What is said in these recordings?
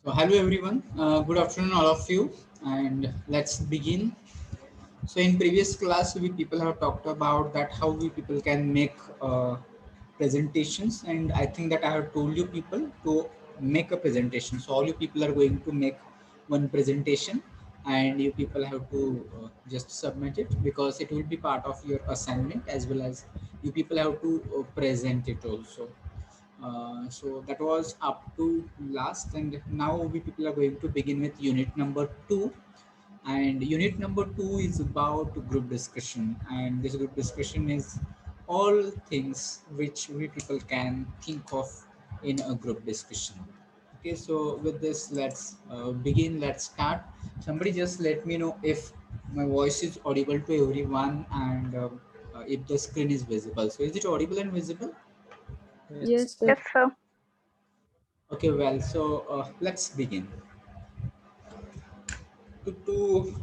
So hello everyone, good afternoon all of you, and let's begin. So in previous class, we people have talked about that how we people can make presentations, and I think that I have told you people to make a presentation. So all you people are going to make one presentation, and you people have to just submit it because it will be part of your assignment as well as you people have to present it also. So that was up to last, and now we people are going to begin with unit number 2. And unit number 2 is about group discussion, and this group discussion is all things which we people can think of in a group discussion. Okay, so with this, let's begin. Let's start. Somebody just let me know if my voice is audible to everyone, and if the screen is visible. So is it audible and visible? Yes, Yes, sir. sir. Yes, sir. Okay, well, so let's begin. To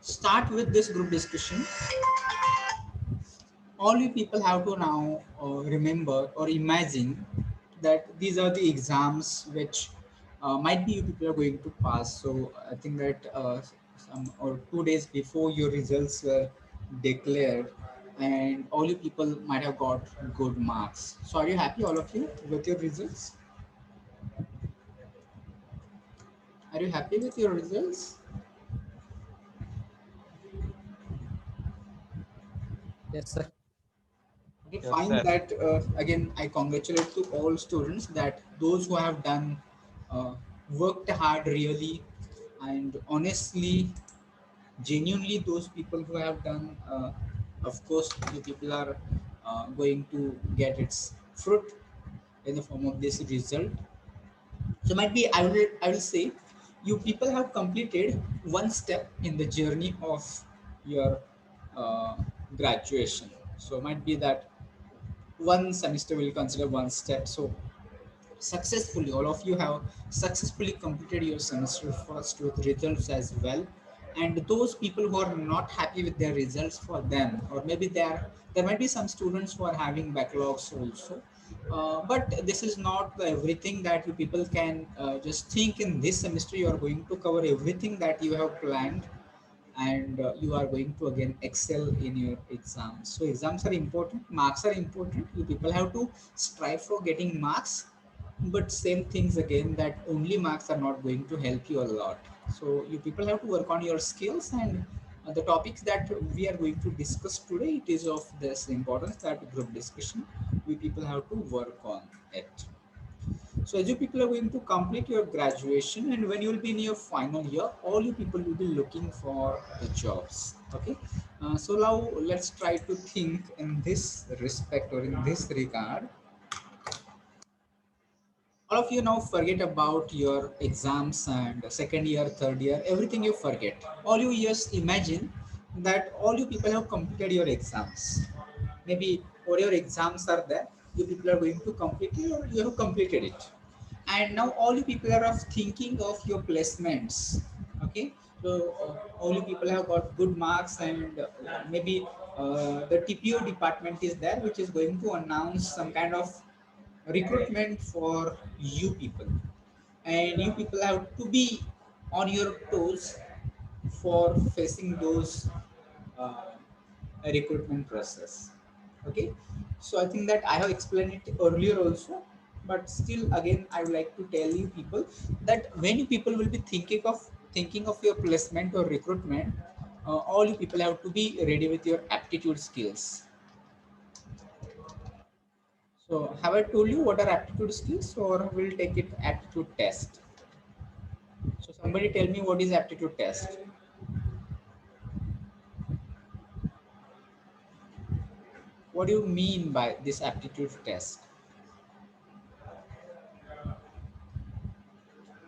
start with this group discussion, all you people have to now remember or imagine that these are the exams which might be you people are going to pass. So I think that some or 2 days before your results were declared, and all you people might have got good marks. So are you happy, all of you, with your results? Are you happy with your results? Yes, sir. Okay, Yes, fine. sir. That again, I congratulate to all students that those who have done uh, worked hard really and honestly, genuinely. Those people who have done, of course, you people are going to get its fruit in the form of this result. So might be I will say you people have completed one step in the journey of your uh, graduation. So might be that one semester will consider one step. So successfully, all of you have successfully completed your semester first with results as well. And those people who are not happy with their results, for them, or maybe there might be some students who are having backlogs also. But this is not the everything that you people can just think in this semester you are going to cover everything that you have planned, and you are going to again excel in your exams. So exams are important, marks are important. You people have to strive for getting marks, but same things again that only marks are not going to help you a lot. So you people have to work on your skills, and the topics that we are going to discuss today, it is of this importance that group discussion we people have to work on it. So as you people are going to complete your graduation, and when you will be in your final year, all you people will be looking for the jobs. Okay. So now let's try to think in this respect or in this regard. All of you now forget about your exams and second year, third year, everything you forget. All you just imagine that all you people have completed your exams. Maybe all your exams are there, you people are going to complete it or you have completed it. And now all you people are of thinking of your placements. Okay, so all you people have got good marks, and maybe the TPO department is there, which is going to announce some kind of recruitment for you people, and you people have to be on your toes for facing those uh, recruitment process. Okay, so I think that I have explained it earlier also, but still again I would like to tell you people that when you people will be thinking of your placement or recruitment, all you people have to be ready with your aptitude skills. So have I told you what are aptitude skills, or we'll take it aptitude test? So somebody tell me what is aptitude test? What do you mean by this aptitude test?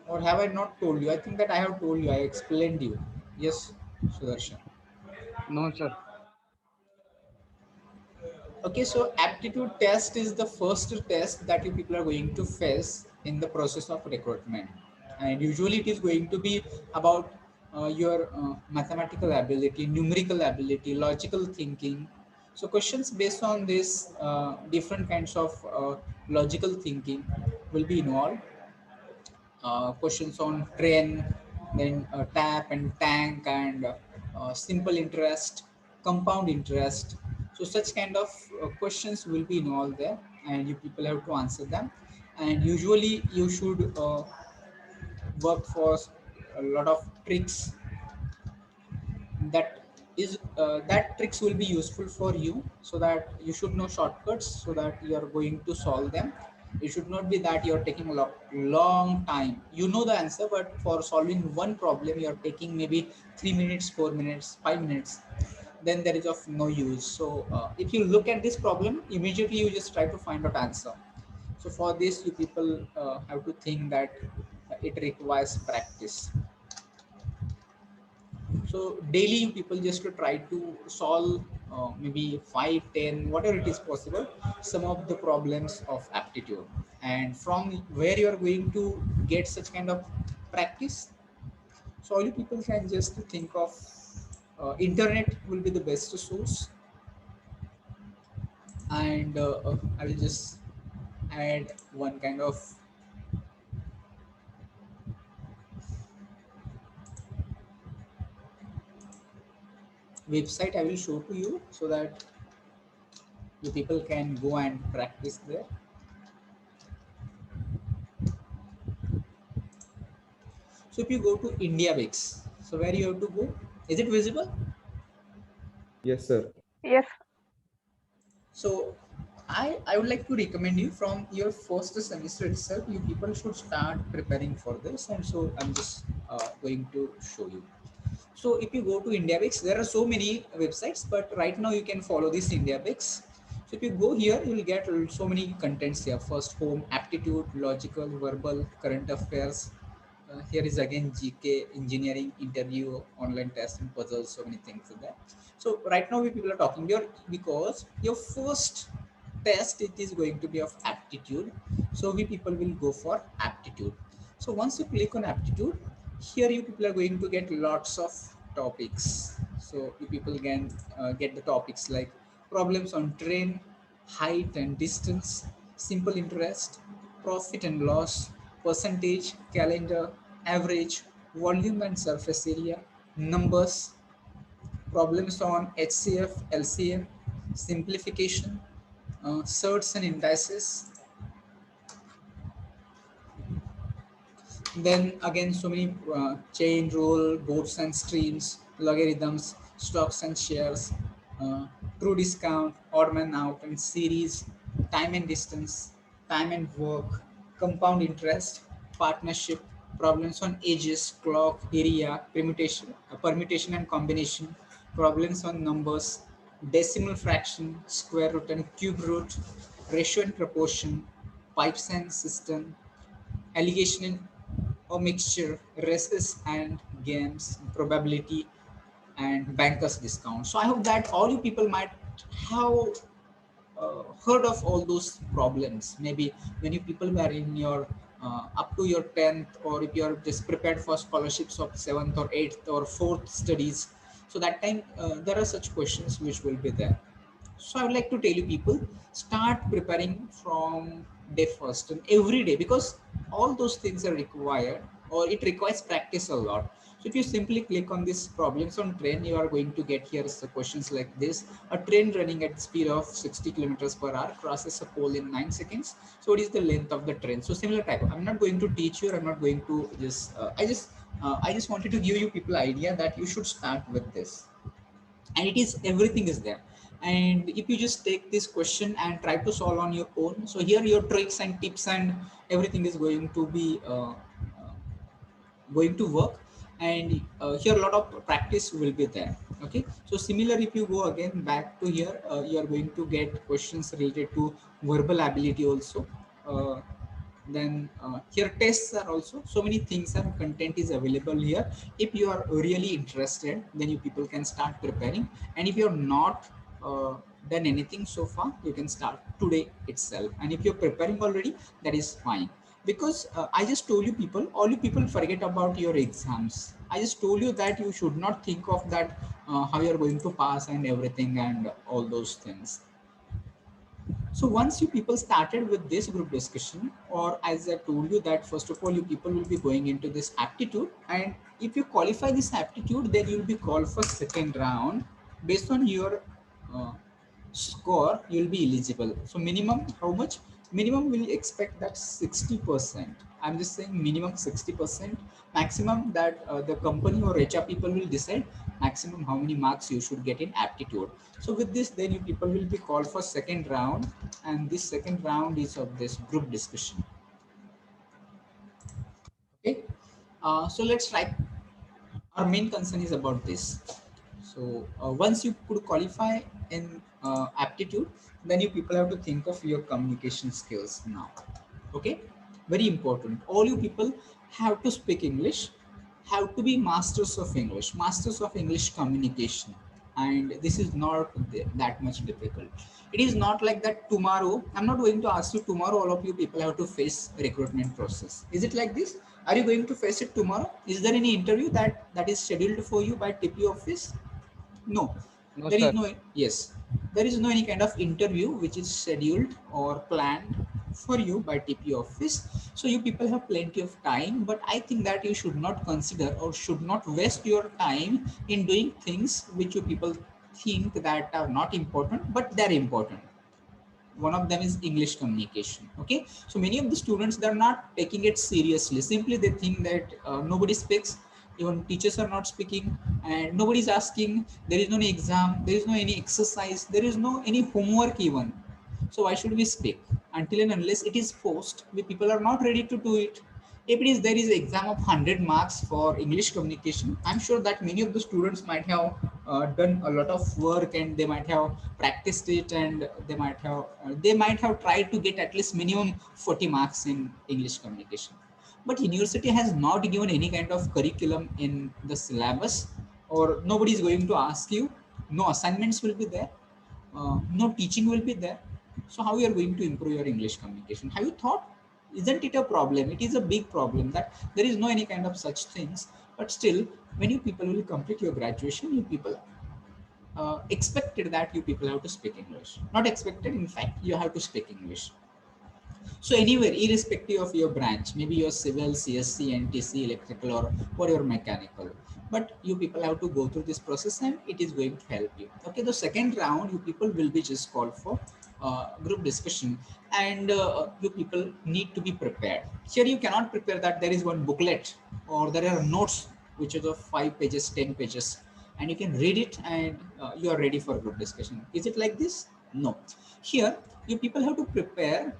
Or have I not told you? I think that I have told you. I explained you. Yes, Sudarshan. No, sir. Okay, so aptitude test is the first test that you people are going to face in the process of recruitment, and usually it is going to be about your mathematical ability, numerical ability, logical thinking. So questions based on this different kinds of logical thinking will be involved. questions on train, then tap and tank, and simple interest, compound interest. So such kind of questions will be involved there, and you people have to answer them. And usually you should work for a lot of tricks that that tricks will be useful for you, so that you should know shortcuts so that you are going to solve them. It should not be that you're taking a long time. You know the answer, but for solving one problem you're taking maybe 3 minutes, 4 minutes, 5 minutes, then there is of no use. So if you look at this problem immediately, you just try to find out answer. So for this, you people have to think that it requires practice. So daily you people just to try to solve maybe 5, 10, whatever it is possible, some of the problems of aptitude. And from where you are going to get such kind of practice, so all you people can just think of internet will be the best source. And I will just add one kind of website I will show to you, so that you people can go and practice there. So if you go to India Wix, so where you have to go? Is it visible? Yes, sir. Yes. So I would like to recommend you from your first semester itself, you people should start preparing for this. And so I'm just going to show you. So if you go to IndiaBix, there are so many websites, but right now you can follow this IndiaBix. So if you go here, you will get so many contents here. First, home, aptitude, logical, verbal, current affairs. Here is again GK, engineering, interview, online test and puzzles, so many things in there. So right now we people are talking here because your first test, it is going to be of aptitude. So we people will go for aptitude. So once you click on aptitude, here you people are going to get lots of topics. So you people can get the topics like problems on train, height and distance, simple interest, profit and loss, percentage, calendar, average, volume and surface area, numbers, problems on HCF, LCM, simplification, certs and indices. Then again, so many chain rule, boats and streams, logarithms, stocks and shares, true discount, odd man out and series, time and distance, time and work, compound interest, partnership, problems on ages, clock, area, permutation and combination, problems on numbers, decimal fraction, square root and cube root, ratio and proportion, pipes and system, allegation or mixture, races and games, probability and bankers discount. So I hope that all you people might have heard of all those problems. Maybe when you people were in your up to your 10th, or if you are just prepared for scholarships of 7th or 8th or 4th studies. So that time there are such questions which will be there. So I would like to tell you people, start preparing from day first and every day, because all those things are required, or it requires practice a lot. So if you simply click on this problems on train, you are going to get here the questions like this. A train running at the speed of 60 kilometers per hour crosses a pole in 9 seconds. So what is the length of the train? So similar type. I'm not going to teach you. I'm not going to just, I just wanted to give you people idea that you should start with this. And it is, everything is there. And if you just take this question and try to solve on your own, so here your tricks and tips and everything is going to be going to work. And here a lot of practice will be there. Okay, so similar, if you go again back to here, you are going to get questions related to verbal ability also. Then here tests are also, so many things and content is available here. If you are really interested, then you people can start preparing. And if you're not done anything so far, you can start today itself. And if you're preparing already, that is fine. Because I just told you people, all you people forget about your exams. I just told you that you should not think of that how you're going to pass and everything and all those things. So once you people started with this group discussion, or as I told you that first of all you people will be going into this aptitude, and if you qualify this aptitude, then you will be called for second round. Based on your uh, score, you will be eligible. So minimum, how much? Minimum will expect that 60%. I'm just saying minimum 60%. Maximum that the company or HR people will decide maximum how many marks you should get in aptitude. So with this, then you people will be called for second round, and this second round is of this group discussion. Okay. So let's try. Our main concern is about this. So once you could qualify in aptitude, then you people have to think of your communication skills now. Okay, very important. All you people have to speak English, have to be masters of English, masters of English communication, and this is not that much difficult. It is not like that tomorrow. I'm not going to ask you tomorrow. All of you people have to face recruitment process. Is it like this? Are you going to face it tomorrow? Is there any interview that is scheduled for you by TP office? No, No, there is sir. no, yes, there is no any kind of interview which is scheduled or planned for you by TP office. So you people have plenty of time, but I think that you should not consider or should not waste your time in doing things which you people think that are not important, but they're important. One of them is English communication. Okay, so many of the students, they're not taking it seriously. Simply they think that nobody speaks, even teachers are not speaking, and nobody is asking. There is no any exam, there is no any exercise, there is no any homework even. So why should we speak? Until and unless it is forced, we people are not ready to do it. If it is there is exam of 100 marks for English communication, I'm sure that many of the students might have done a lot of work, and they might have practiced it, and they might have tried to get at least minimum 40 marks in English communication. But university has not given any kind of curriculum in the syllabus, or nobody is going to ask you. No assignments will be there, no teaching will be there. So how you are going to improve your English communication? Have you thought? Isn't it a problem? It is a big problem that there is no any kind of such things. But still, when you people will complete your graduation, you people expected that you people have to speak English. Not expected, in fact, you have to speak English. So anywhere, irrespective of your branch, maybe your civil, CSC, NTC, electrical, or your mechanical, but you people have to go through this process, and it is going to help you. Okay, the second round, you people will be just called for group discussion, and you people need to be prepared. Here, you cannot prepare that there is one booklet or there are notes which is of 5 pages, 10 pages, and you can read it, and you are ready for group discussion. Is it like this? No. Here, you people have to prepare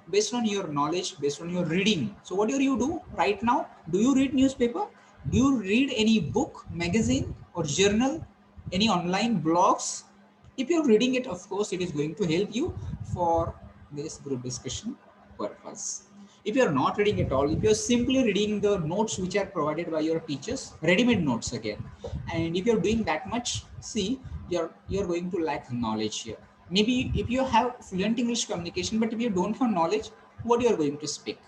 based on your knowledge, based on your reading. So what do you do right now? Do you read newspaper? Do you read any book, magazine, or journal, any online blogs? If you're reading it, of course it is going to help you for this group discussion purpose. If you're not reading at all, if you're simply reading the notes which are provided by your teachers, ready-made notes again, and if you're doing that much, see, you're going to lack knowledge here. Maybe if you have fluent English communication, but if you don't have knowledge, what you are going to speak?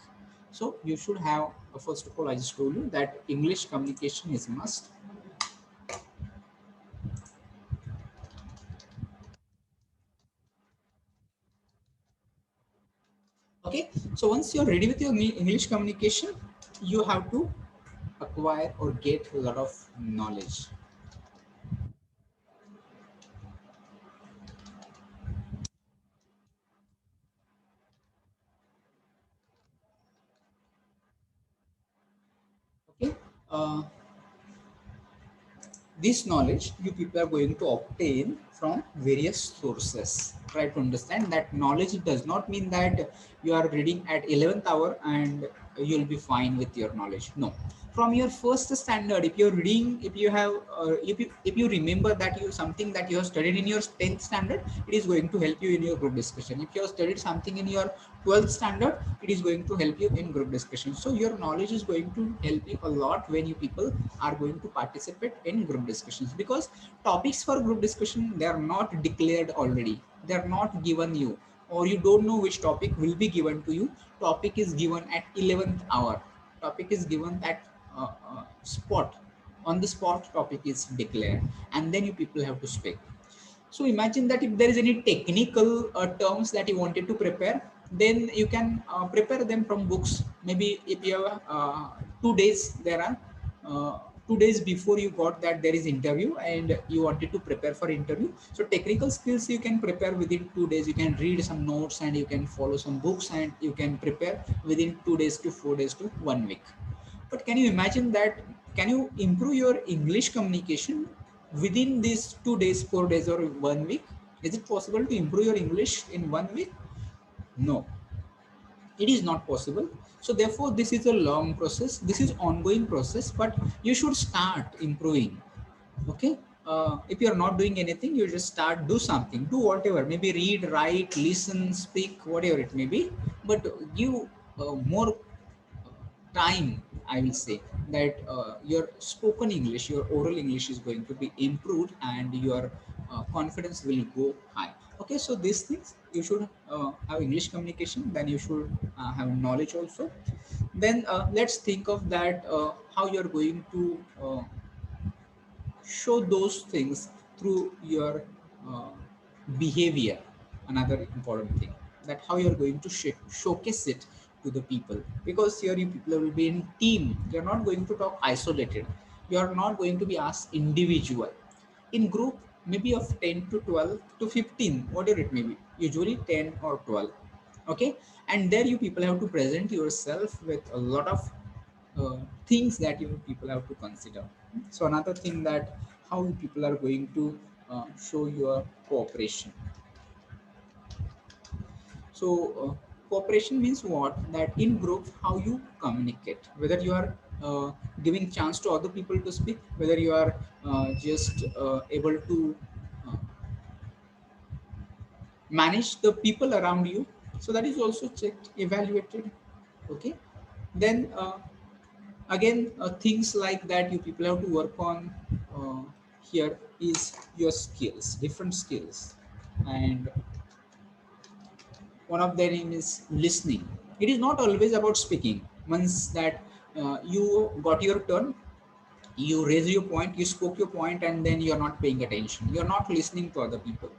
So you should have, first of all, I just told you that English communication is must. Okay, so once you're ready with your English communication, you have to acquire or get a lot of knowledge. Okay, uh, this knowledge you people are going to obtain from various sources. Try to understand that knowledge does not mean that you are reading at 11th hour and you'll be fine with your knowledge. No, from your first standard, if you're reading, if you have if you remember that you something that you have studied in your 10th standard, it is going to help you in your group discussion. If you have studied something in your 12th standard, it is going to help you in group discussion. So your knowledge is going to help you a lot when you people are going to participate in group discussions, because topics for group discussion, they are not declared already, they are not given you, or you don't know which topic will be given to you. Topic is given at 11th hour, topic is given at spot, on the spot topic is declared, and then you people have to speak. So imagine that if there is any technical terms that you wanted to prepare, then you can prepare them from books. Maybe if you have 2 days, there are 2 days before you got that there is interview and you wanted to prepare for interview. So technical skills you can prepare within 2 days. You can read some notes and you can follow some books and you can prepare within 2 days to 4 days to 1 week. But can you imagine that? Can you improve your English communication within these 2 days, 4 days, or 1 week? Is it possible to improve your English in 1 week? No, it is not possible. So therefore, this is a long process. This is ongoing process, but you should start improving. Okay. If you are not doing anything, you just start, do something, do whatever, maybe read, write, listen, speak, whatever it may be, but give more time. I will say that your spoken English, your oral English is going to be improved and your confidence will go high. Okay, so these things you should have English communication, then you should have knowledge also. Then let's think of that how you're going to show those things through your uh, behavior. Another important thing, that how you're going to showcase it to the people, because here you people will be in team. You're not going to talk isolated. You're not going to be asked individual. In group, maybe of 10 to 12 to 15, whatever it may be, usually 10 or 12. Okay, and there you people have to present yourself with a lot of things that you people have to consider. So another thing, that how people are going to show your cooperation. So cooperation means what? That in groups, how you communicate, whether you are giving chance to other people to speak, whether you are just able to uh, manage the people around you. So that is also checked, evaluated. Okay, then again things like that you people have to work on. uh, Here is your skills, different skills, and one of them is listening. It is not always about speaking. Once that you got your turn, you raise your point, you spoke your point, and then you're not paying attention, you're not listening to other people.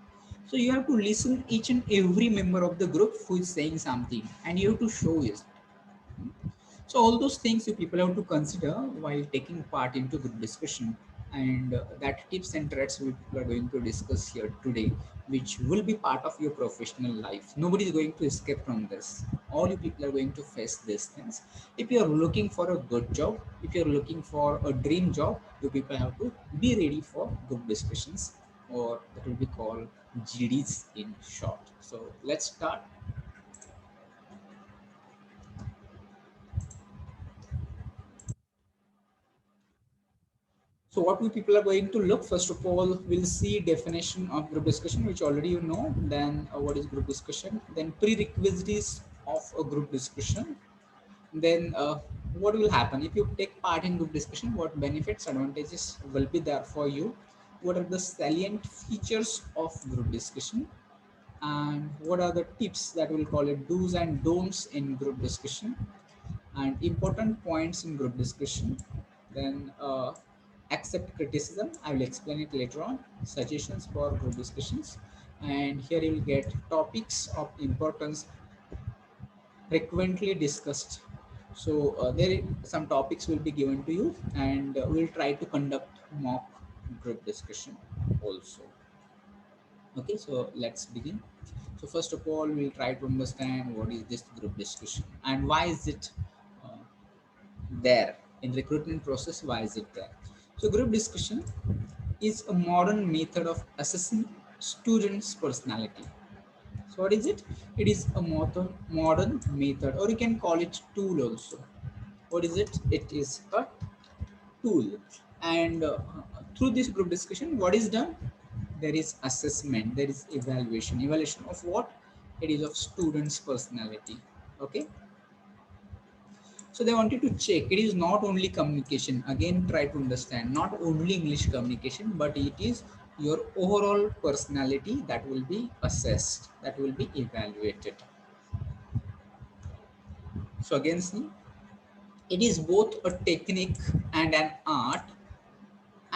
So you have to listen each and every member of the group who is saying something, and you have to show it. So all those things you people have to consider while taking part into group discussion, and that tips and tricks we people are going to discuss here today, which will be part of your professional life. Nobody is going to escape from this. All you people are going to face these things. If you are looking for a good job, if you are looking for a dream job, you people have to be ready for group discussions, or that will be called GDs in short. So let's start. So what we people are going to look, first of all, we'll see definition of group discussion, which already you know. Then what is group discussion? Then prerequisites of a group discussion. Then what will happen if you take part in group discussion? What benefits, advantages will be there for you? What are the salient features of group discussion? And what are the tips, that will call it do's and don'ts in group discussion, and important points in group discussion. Then accept criticism. I will explain it later on. Suggestions for group discussions. And here you will get topics of importance frequently discussed. So there some topics will be given to you, and we'll try to conduct mock group discussion also. Okay, so let's begin. So first of all, we'll try to understand what is this group discussion and why is it uh, there in recruitment process. Why is it there? So group discussion is a modern method of assessing students' personality. So what is it? It is a modern method, or you can call it tool also. What is it? It is a tool. And through this group discussion, what is done? There is assessment, there is evaluation of what? It is of students' personality. Okay, so they wanted to check. It is not only communication. Again, try to understand. Not only English communication, but it is your overall personality that will be assessed, that will be evaluated. So again, see, it is both a technique and an art,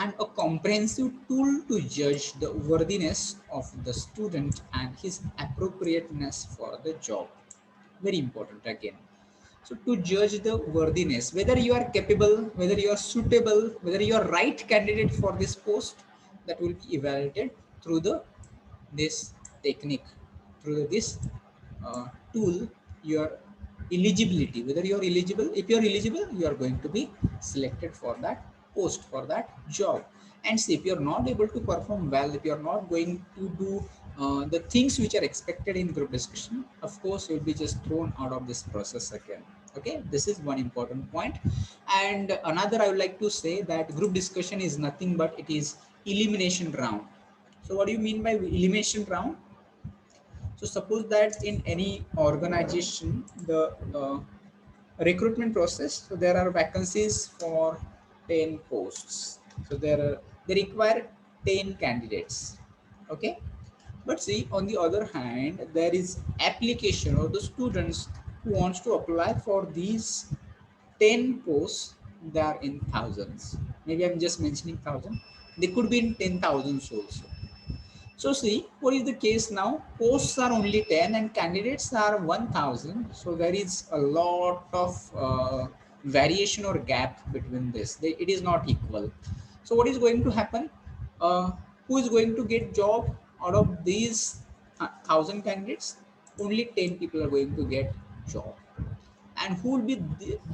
and a comprehensive tool to judge the worthiness of the student and his appropriateness for the job. Very important again. So to judge the worthiness, whether you are capable, whether you are suitable, whether you are right candidate for this post, that will be evaluated through the this technique, through this tool, your eligibility, whether you are eligible. If you are eligible, you are going to be selected for that post, for that job. And see, if you are not able to perform well, if you are not going to do the things which are expected in group discussion, of course you will be just thrown out of this process again. Okay, this is one important point. And another, I would like to say that group discussion is nothing but it is elimination round. So what do you mean by elimination round? So suppose that in any organization, the recruitment process, so there are vacancies for 10 posts. So they require 10 candidates. Okay. But see, on the other hand, there is application or the students who wants to apply for these 10 posts. They are in thousands. Maybe I'm just mentioning thousand. They could be in 10,000s also. So see, what is the case now? Posts are only 10 and candidates are 1000. So there is a lot of variation or gap between this. It is not equal. So what is going to happen? Who is going to get job out of these 1000 candidates? Only 10 people are going to get job. And who will be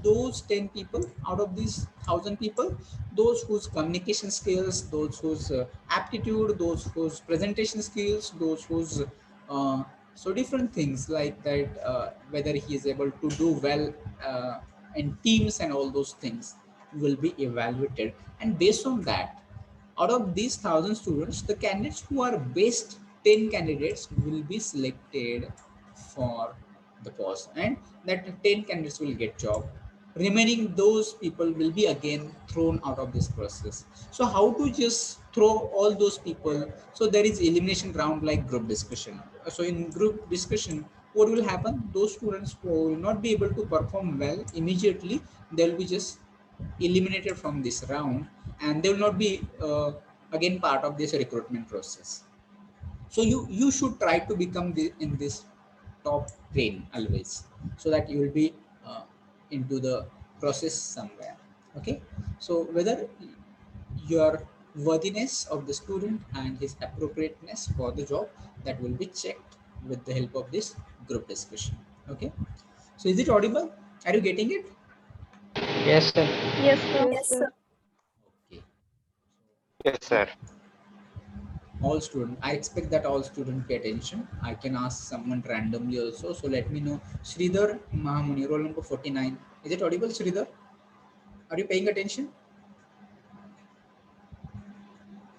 those 10 people out of these 1000 people? Those whose communication skills, those whose aptitude, those whose presentation skills, those whose so different things like that, whether he is able to do well in teams and all those things will be evaluated. And based on that, out of these 1000 students, the candidates who are best 10 candidates will be selected for the post, and that 10 candidates will get job. Remaining those people will be again thrown out of this process. So how to just throw all those people? So there is elimination round like group discussion. So in group discussion, what will happen? Those students who will not be able to perform well immediately, they'll be just eliminated from this round, and they will not be again part of this recruitment process. So you should try to become in this top 10 always, so that you will be into the process somewhere. Okay, so whether your worthiness of the student and his appropriateness for the job, that will be checked with the help of this group discussion. Okay, so is it audible? Are you getting it? Yes, sir. Yes, sir. Yes, sir. Okay. Yes, sir. All student, I expect that all student pay attention. I can ask someone randomly also, so let me know. Sridhar Mahamuni, roll number 49. Is it audible, Sridhar? Are you paying attention?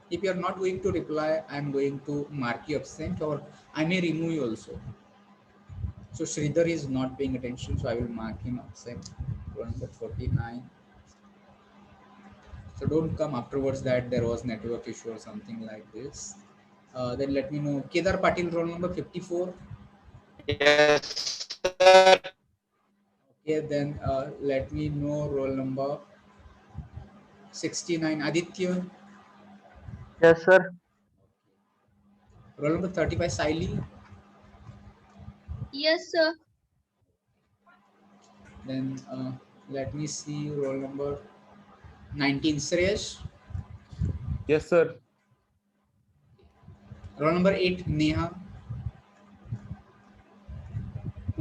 If you are not going to reply, I am going to mark you absent, or I may remove you also. So Sridhar is not paying attention, so I will mark him absent. Roll number 49. So don't come afterwards that there was network issue or something like this. Then let me know. Kedar Patil, roll number 54. Yes, sir. Okay, then let me know roll number 69. Aditya, Yes, sir. roll number 35. Saili, Yes, sir. then let me see roll number 19. Suresh, Yes, sir. roll number 8. Neha.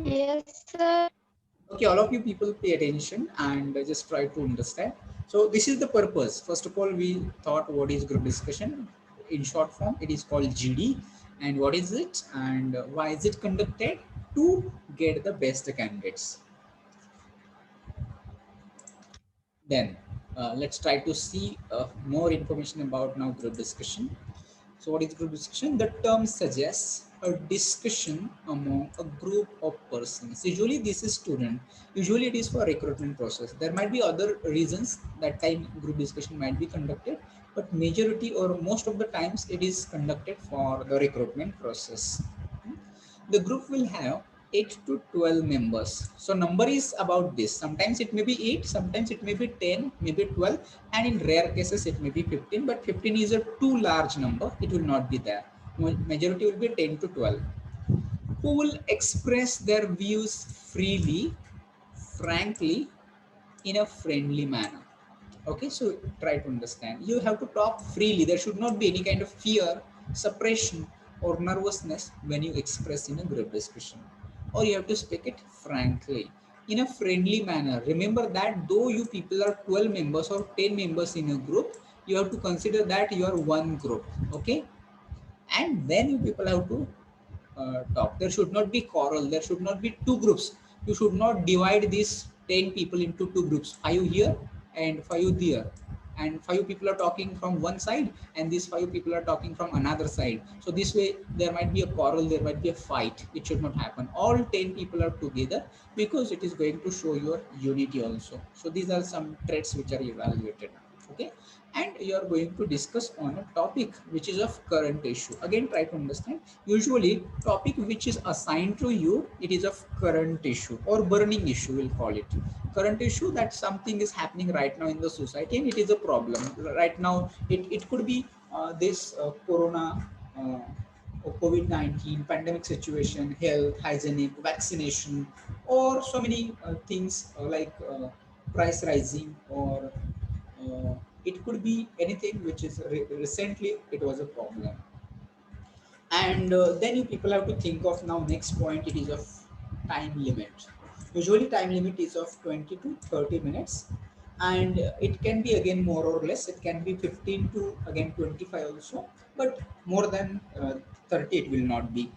Yes, sir. Okay, all of you people pay attention and just try to understand. So this is the purpose. First of all, we thought what is group discussion. In short form, it is called GD. And what is it and why is it conducted? To get the best candidates. Then let's try to see more information about now group discussion. So what is group discussion? The term suggests a discussion among a group of persons. Usually this is student. Usually it is for recruitment process. There might be other reasons that time group discussion might be conducted, but majority or most of the times it is conducted for the recruitment process. The group will have 8 to 12 members. So number is about this. Sometimes it may be 8, sometimes it may be 10, maybe 12, and in rare cases it may be 15, but 15 is a too large number. It will not be there. Majority will be 10 to 12. Who will express their views freely, frankly, in a friendly manner. Okay, so try to understand. You have to talk freely. There should not be any kind of fear, suppression, or nervousness when you express in a group discussion. Or you have to speak it frankly, in a friendly manner. Remember that though you people are 12 members or 10 members in a group, you have to consider that you are one group. Okay, and then you people have to talk. There should not be quarrel. There should not be two groups. You should not divide these 10 people into two groups, 5 here and 5 there. And 5 people are talking from one side, and these 5 people are talking from another side. So this way, there might be a quarrel, there might be a fight. It should not happen. All 10 people are together because it is going to show your unity also. So these are some traits which are evaluated. Okay, and you are going to discuss on a topic which is of current issue. Again, try to understand. Usually topic which is assigned to you, it is of current issue or burning issue, we'll call it current issue, that something is happening right now in the society and it is a problem right now. It could be this corona, or COVID-19 pandemic situation, health, hygienic, vaccination, or so many things like price rising, or it could be anything which is recently it was a problem. And then you people have to think of now next point, it is of time limit. Usually time limit is of 20 to 30 minutes, and it can be again more or less. It can be 15 to again 25 also, but more than 30 it will not be.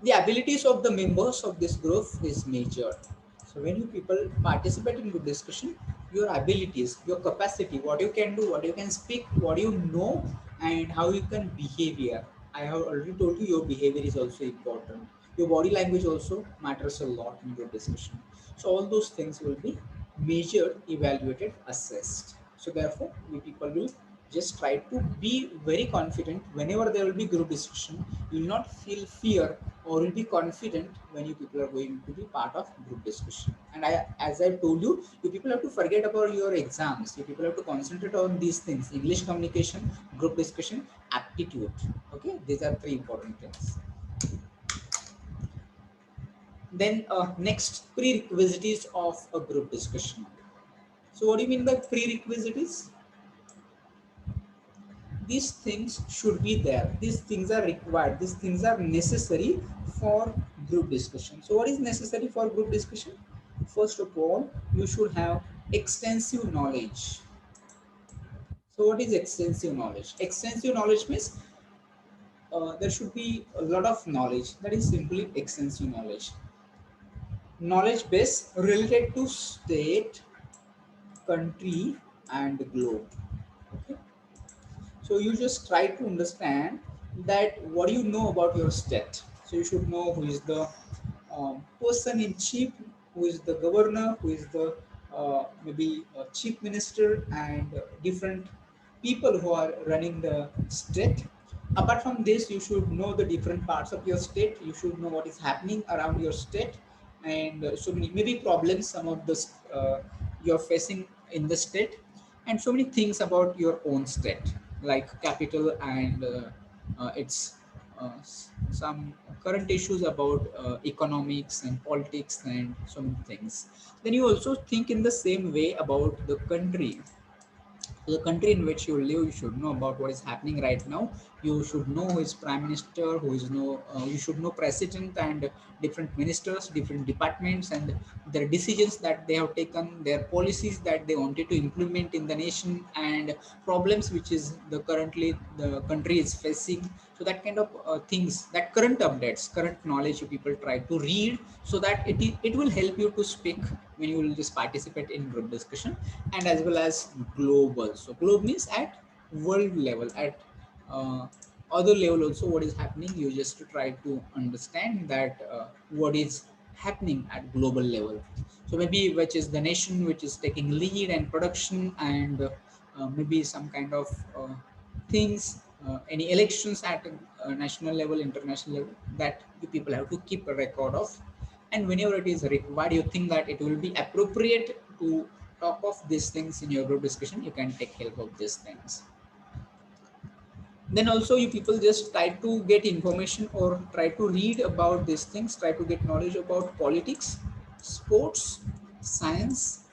The abilities of the members of this group is measured. So when you people participate in group discussion, your abilities, your capacity, what you can do, what you can speak, what you know, and how you can behave here. I have already told you your behavior is also important. Your body language also matters a lot in group discussion. So all those things will be measured, evaluated, assessed. So therefore, we people will just try to be very confident whenever there will be group discussion. You will not feel fear, or will be confident when you people are going to be part of group discussion. And as I told you, you people have to forget about your exams. You people have to concentrate on these things: English communication, group discussion, aptitude. Okay, these are three important things. Then next, prerequisites of a group discussion. So what do you mean by prerequisites? These things should be there. These things are required. These things are necessary for group discussion. So what is necessary for group discussion? First of all, you should have extensive knowledge. So what is extensive knowledge? Extensive knowledge means there should be a lot of knowledge. That is simply extensive knowledge. Knowledge base related to state, country, and globe. Okay. So you just try to understand that what do you know about your state. So you should know who is the person in chief, who is the governor, who is the maybe chief minister, and different people who are running the state. Apart from this, you should know the different parts of your state. You should know what is happening around your state, and so many maybe problems some of the you're facing in the state, and so many things about your own state, like capital and its some current issues about economics and politics and so many things. Then you also think in the same way about the country. So the country in which you live, you should know about what is happening right now. You should know who is prime minister, who is no. You should know president and different ministers, different departments, and their decisions that they have taken, their policies that they wanted to implement in the nation, and problems which is the currently the country is facing. So that kind of things, that current updates, current knowledge, you people try to read, so that it will help you to speak when you will just participate in group discussion. And as well as global. So globe means at world level, at uh, other level also what is happening. You just try to understand that what is happening at global level. So maybe which is the nation which is taking lead and production, and maybe some kind of things any elections at national level, international level, that you people have to keep a record of. And whenever it is required, you think that it will be appropriate to talk of these things in your group discussion, you can take help of these things. Then also you people just try to get information or try to read about these things, try to get knowledge about politics, sports, science,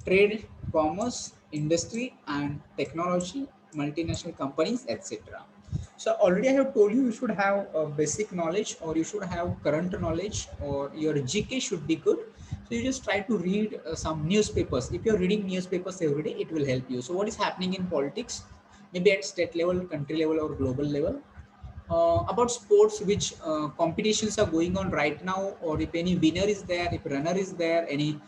trade, commerce, industry, and technology, multinational companies, etc. So already I have told you, you should have a basic knowledge, or you should have current knowledge, or your GK should be good. So you just try to read some newspapers. If you're reading newspapers every day, it will help you. So what is happening in politics, maybe at state level, country level, or global level, about sports, which competitions are going on right now, or if any winner is there, if runner is there, any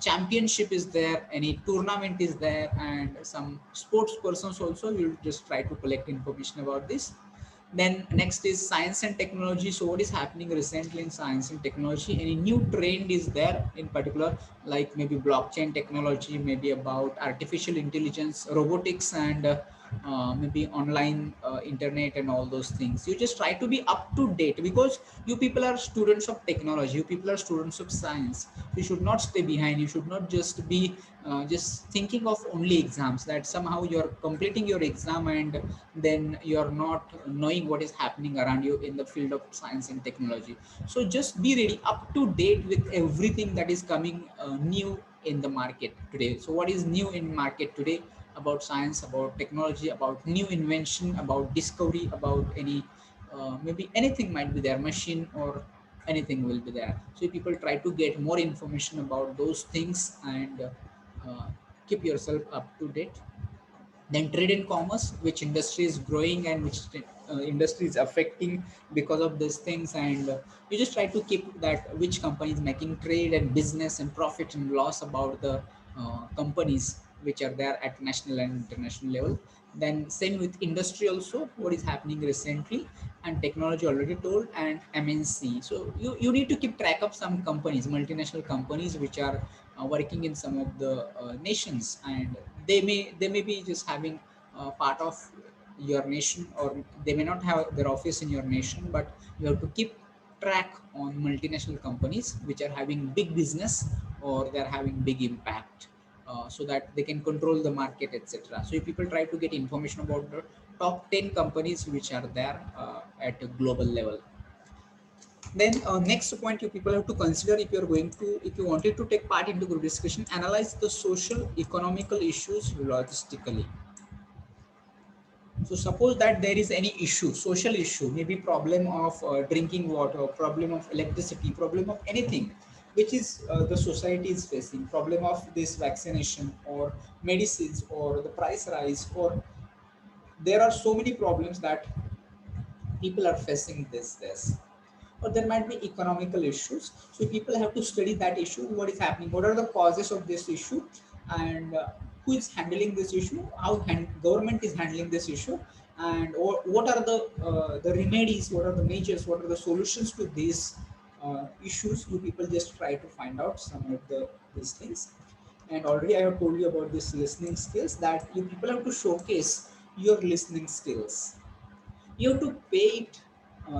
championship is there, any tournament is there, and some sports persons also, you'll just try to collect information about this. Then next is science and technology. So what is happening recently in science and technology, any new trend is there in particular, like maybe blockchain technology, maybe about artificial intelligence, robotics, and maybe online internet and all those things. You just try to be up to date, because you people are students of technology, you people are students of science. You should not stay behind, you should not just be just thinking of only exams, that somehow you're completing your exam and then you're not knowing what is happening around you in the field of science and technology. So just be ready, up to date with everything that is coming new in the market today. So what is new in market today about science, about technology, about new invention, about discovery, about any maybe anything might be there, machine or anything will be there. So people try to get more information about those things and keep yourself up to date. Then trade and commerce, which industry is growing and which industry is affecting because of these things, and you just try to keep that which company is making trade and business and profit and loss about the companies which are there at national and international level. Then same with industry also, what is happening recently, and technology already told, and MNC. So you need to keep track of some companies, multinational companies, which are working in some of the nations, and they may be just having part of your nation, or they may not have their office in your nation, but you have to keep track on multinational companies which are having big business or they're having big impact, so that they can control the market, etc. So if people try to get information about the top 10 companies which are there at a global level. Then next point you people have to consider, if you're going to, if you wanted to take part into group discussion, analyze the social economical issues logistically. So suppose that there is any issue, social issue, maybe problem of drinking water, problem of electricity, problem of anything which is the society is facing, problem of this vaccination or medicines or the price rise, or there are so many problems that people are facing this, or there might be economical issues. So people have to study that issue, what is happening, what are the causes of this issue, and who is handling this issue, how government is handling this issue, and or what are the remedies, what are the measures, what are the solutions to these issues. You people just try to find out some of these things. And already I have told you about this listening skills, that you people have to showcase your listening skills. You have to pay it,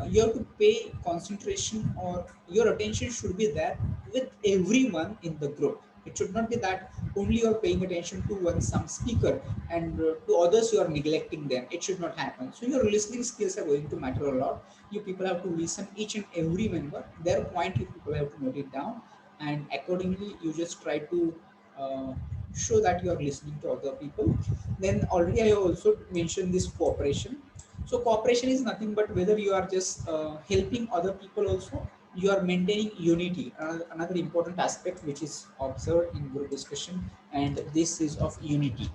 you have to pay concentration, or your attention should be there with everyone in the group. It should not be that only you are paying attention to one some speaker, and to others you are neglecting them. It should not happen. So your listening skills are going to matter a lot. You people have to listen each and every member, their point you people have to note it down, and accordingly you just try to uh, show that you are listening to other people. Then already I also mentioned this cooperation. So cooperation is nothing but whether you are just helping other people also, you are maintaining unity. Another important aspect which is observed in group discussion, and this is of unity.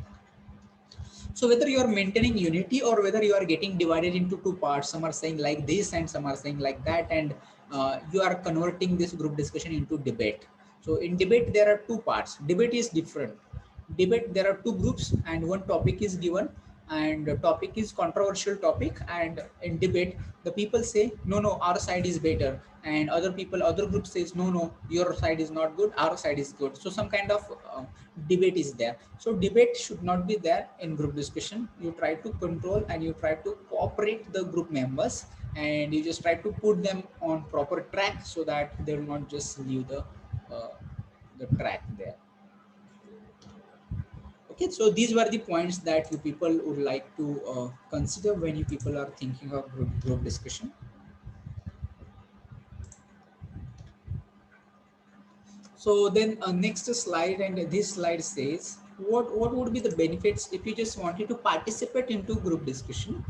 So whether you are maintaining unity or whether you are getting divided into two parts, some are saying like this and some are saying like that, and you are converting this group discussion into debate. So in debate there are two parts. Debate is different. Debate, there are two groups and one topic is given, and the topic is controversial topic, and in debate the people say no, our side is better, and other group says no, your side is not good, our side is good. So some kind of debate is there. So debate should not be there in group discussion. You try to control and you try to cooperate the group members, and you just try to put them on proper track so that they will not just leave the track there. Okay, so these were the points that you people would like to consider when you people are thinking of group discussion. So then next slide, and this slide says what would be the benefits if you just wanted to participate into group discussion.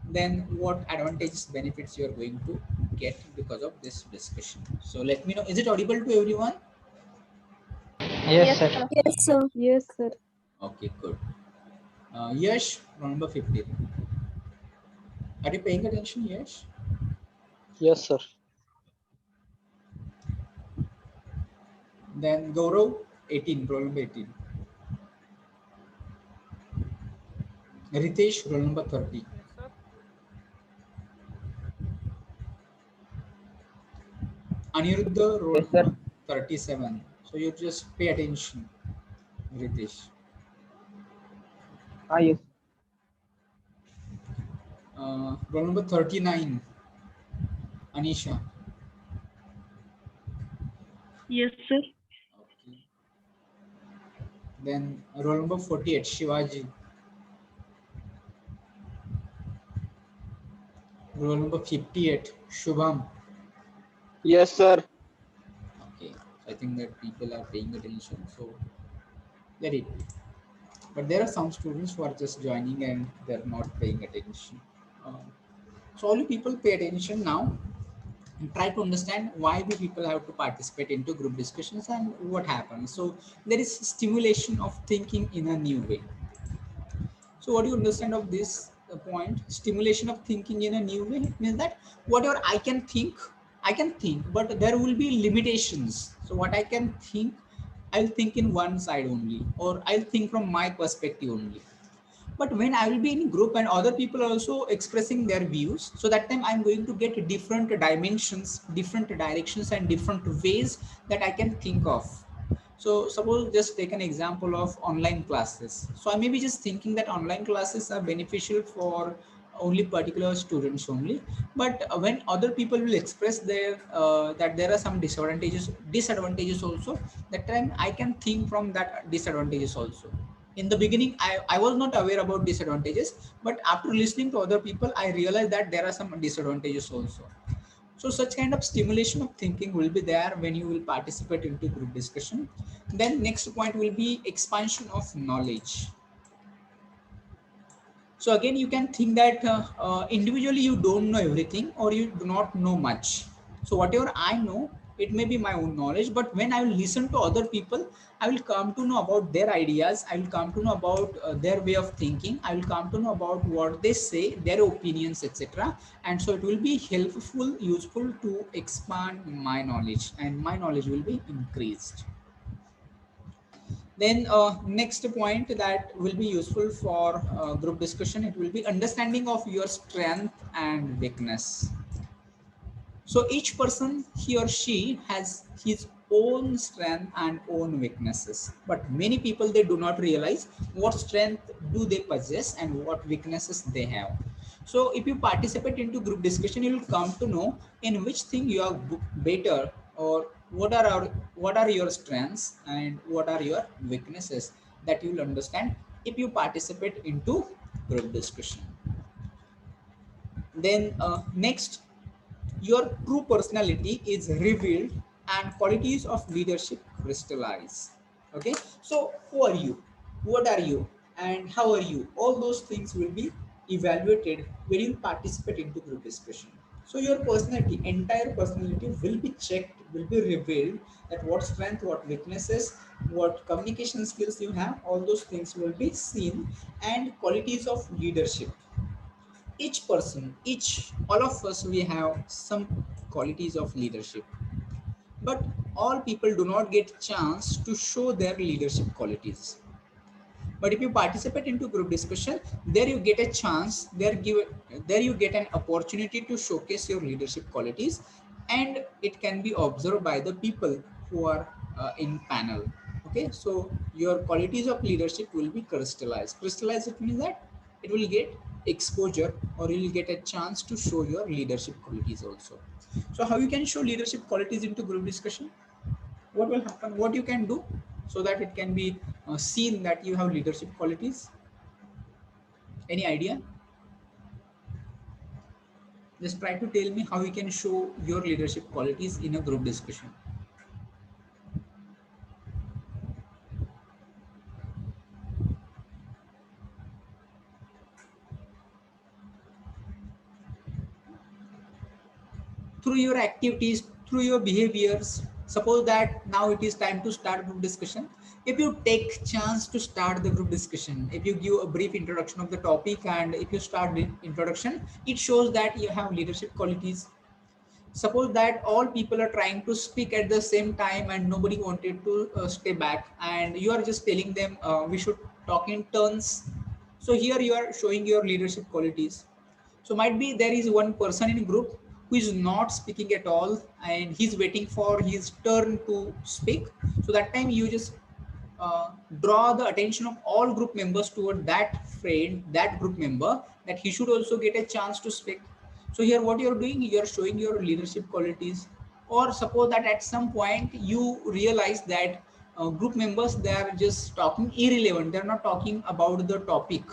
Then what advantages, benefits you are going to get because of this discussion. So let me know, is it audible to everyone? Yes, sir. Yes, sir. Yes, sir. Okay, good. Yash, roll number 15. Are you paying attention, Yash? Yes, sir. Then Gaurav, 18, roll number 18. Ritesh, roll number 30. Aniruddha, roll Yes, sir. number 37. So you just pay attention, Ritesh. Yes. Roll number 39, Anisha. Yes, sir. Okay. Then roll number 48, Shivaji. Roll number 58, Shubham. Yes, sir. Okay, so I think that people are paying attention, so let it be. But there are some students who are just joining and they're not paying attention. So all you people pay attention now and try to understand why do people have to participate into group discussions and what happens. So there is stimulation of thinking in a new way. So what do you understand of this point? Stimulation of thinking in a new way. It means that whatever I can think, but there will be limitations. So what I can think, I'll think in one side only, or I'll think from my perspective only. But when I will be in group and other people are also expressing their views, so that time I'm going to get different dimensions, different directions, and different ways that I can think of. So suppose just take an example of online classes. So I may be just thinking that online classes are beneficial for only particular students only, but when other people will express their that there are some disadvantages also, that time I can think from that disadvantages also. In the beginning I was not aware about disadvantages, but after listening to other people I realized that there are some disadvantages also. So such kind of stimulation of thinking will be there when you will participate into group discussion. Then next point will be expansion of knowledge. So again, you can think that individually you don't know everything or you do not know much. So whatever I know, it may be my own knowledge, but when I will listen to other people, I will come to know about their ideas. I will come to know about their way of thinking. I will come to know about what they say, their opinions, etc. And so it will be helpful, useful to expand my knowledge, and my knowledge will be increased. Then next point that will be useful for group discussion, it will be understanding of your strength and weakness. So each person, he or she has his own strength and own weaknesses. But many people, they do not realize what strength do they possess and what weaknesses they have. So if you participate into group discussion, you will come to know in which thing you are better, or what are your strengths and what are your weaknesses, that you will understand if you participate into group discussion. Then next, your true personality is revealed and qualities of leadership crystallize. Okay, so who are you, what are you, and how are you, all those things will be evaluated when you participate into group discussion. So your personality, entire personality will be checked, will be revealed, that what strength, what weaknesses, what communication skills you have, all those things will be seen. And qualities of leadership, each person, all of us, we have some qualities of leadership, but all people do not get chance to show their leadership qualities. But if you participate into group discussion, there you get a chance, there you get an opportunity to showcase your leadership qualities, and it can be observed by the people who are in panel. Okay, so your qualities of leadership will be crystallized. Crystallized, it means that it will get exposure, or you will get a chance to show your leadership qualities also. So how you can show leadership qualities into group discussion? What will happen, what you can do so that it can be seen that you have leadership qualities? Any idea? Just try to tell me how you can show your leadership qualities in a group discussion. Through your activities, through your behaviors. Suppose that now it is time to start group discussion. If you take chance to start the group discussion, if you give a brief introduction of the topic, and if you start the introduction, it shows that you have leadership qualities. Suppose that all people are trying to speak at the same time and nobody wanted to stay back, and you are just telling them we should talk in turns. So here you are showing your leadership qualities. So might be there is one person in group who is not speaking at all, and he's waiting for his turn to speak. So that time you just draw the attention of all group members toward that friend, that group member, that he should also get a chance to speak. So here what you're doing, you're showing your leadership qualities. Or suppose that at some point you realize that group members, they are just talking irrelevant, they're not talking about the topic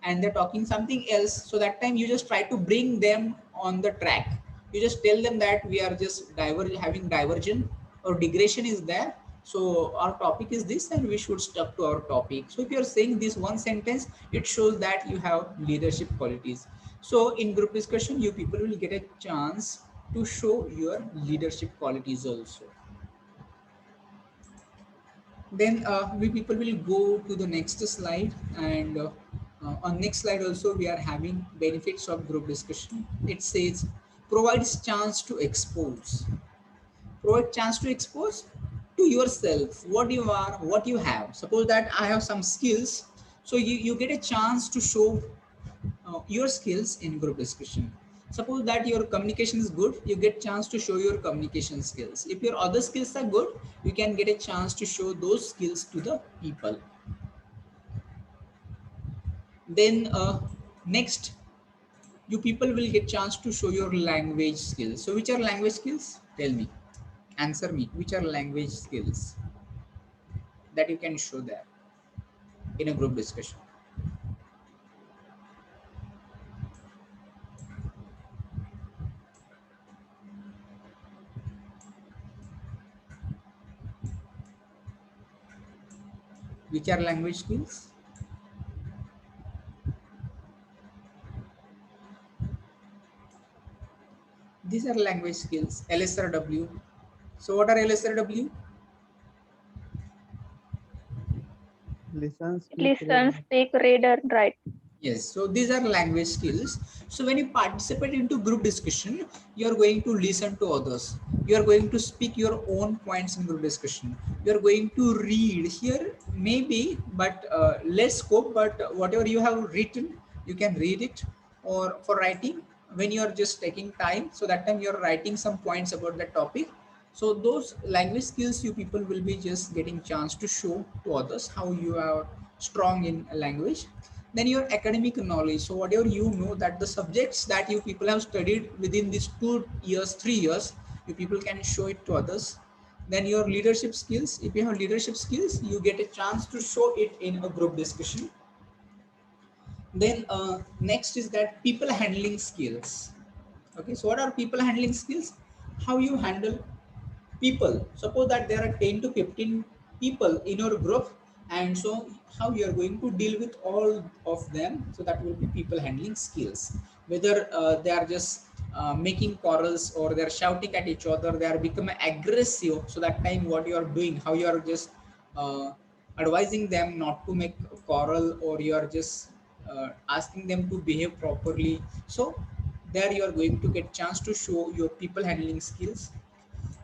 and they're talking something else. So that time you just try to bring them on the track. You just tell them that we are just having diversion or digression is there. So our topic is this and we should stuck to our topic. So if you're saying this one sentence, it shows that you have leadership qualities. So in group discussion, you people will get a chance to show your leadership qualities also. Then we people will go to the next slide, and on next slide also we are having benefits of group discussion. It says provides chance to expose. Provide chance to expose to yourself what you are, what you have. Suppose that I have some skills, so you get a chance to show your skills in group discussion. Suppose that your communication is good, you get chance to show your communication skills. If your other skills are good, you can get a chance to show those skills to the people. Then next, you people will get chance to show your language skills. So which are language skills? Tell me, answer me, which are language skills that you can show there in a group discussion? Which are language skills? These are language skills. LSRW. So what are LSRW? Listen, speak, Listen, read. speak, read, and write. Yes, so these are language skills. So when you participate into group discussion, you are going to listen to others. You are going to speak your own points in group discussion. You are going to read here, maybe, but less scope. But whatever you have written, you can read it. Or for writing, when you are just taking time, so that time you are writing some points about that topic. So those language skills, you people will be just getting chance to show to others how you are strong in a language. Then your academic knowledge, so whatever you know, that the subjects that you people have studied within these 2 years, 3 years, you people can show it to others. Then your leadership skills, if you have leadership skills, you get a chance to show it in a group discussion. Then next is that people handling skills. Okay, so what are people handling skills? How you handle people. Suppose that there are 10 to 15 people in your group, and so how you are going to deal with all of them. So that will be people handling skills. Whether they are just making quarrels, or they are shouting at each other, they are becoming aggressive. So that time what you are doing, how you are just uh, advising them not to make a quarrel, or you are just asking them to behave properly. So there you are going to get chance to show your people handling skills.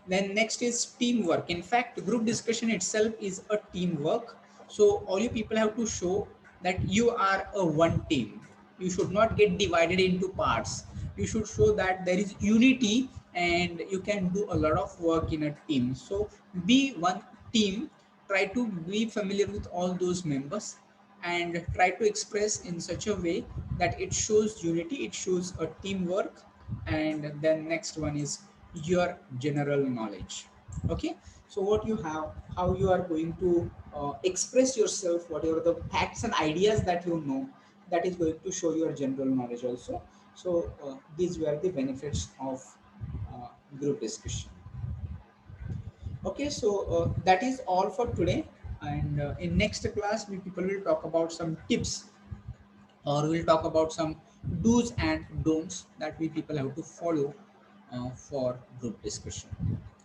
Then next is teamwork. In fact, group discussion itself is a teamwork. So all you people have to show that you are a one team. You should not get divided into parts. You should show that there is unity and you can do a lot of work in a team. So be one team. Try to be familiar with all those members and try to express in such a way that it shows unity, it shows a teamwork, and then next one is your general knowledge. Okay, so what you have, how you are going to express yourself, whatever the facts and ideas that you know, that is going to show your general knowledge also. So these were the benefits of group discussion. Okay, so that is all for today, and in next class we people will talk about some tips, or we'll talk about some do's and don'ts that we people have to follow for group discussion.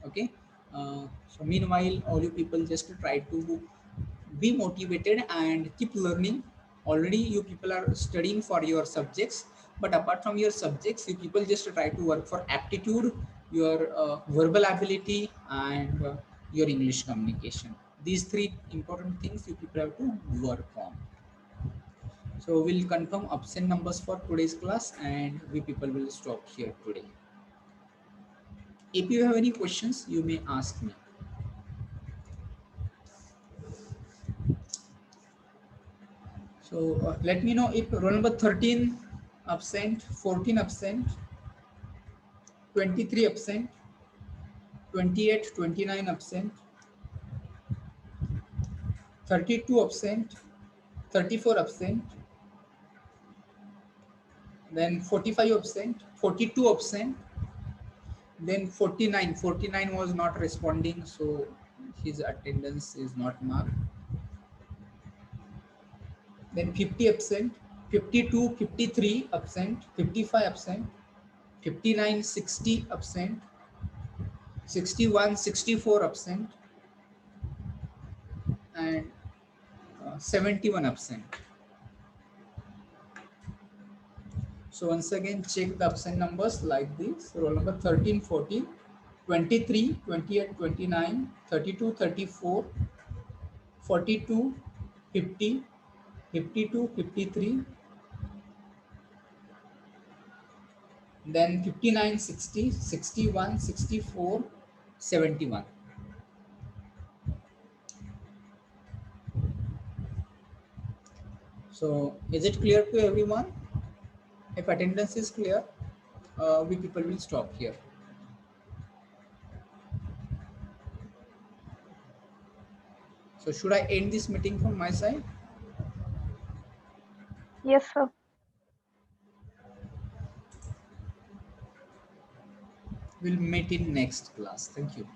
Okay, so meanwhile all you people just try to be motivated and keep learning. Already you people are studying for your subjects, but apart from your subjects you people just try to work for aptitude, your verbal ability, and your English communication. These three important things you people have to work on. So we'll confirm absent numbers for today's class and we people will stop here today. If you have any questions, you may ask me. So let me know if roll number 13 absent, 14 absent, 23 absent, 28, 29 absent, 32 absent, 34 absent, then 45 absent, 42 absent, then 49. 49 was not responding, so his attendance is not marked. Then 50 absent, 52, 53 absent, 55 absent, 59, 60 absent, 61, 64 absent, and 71 absent. So once again check the absent numbers like this: roll number 13, 14, 23, 28, 29, 32, 34, 42, 50, 52, 53, then 59, 60, 61, 64, 71. So is it clear to everyone? If attendance is clear, we people will stop here. So should I end this meeting from my side? Yes, sir. We'll meet in next class. Thank you.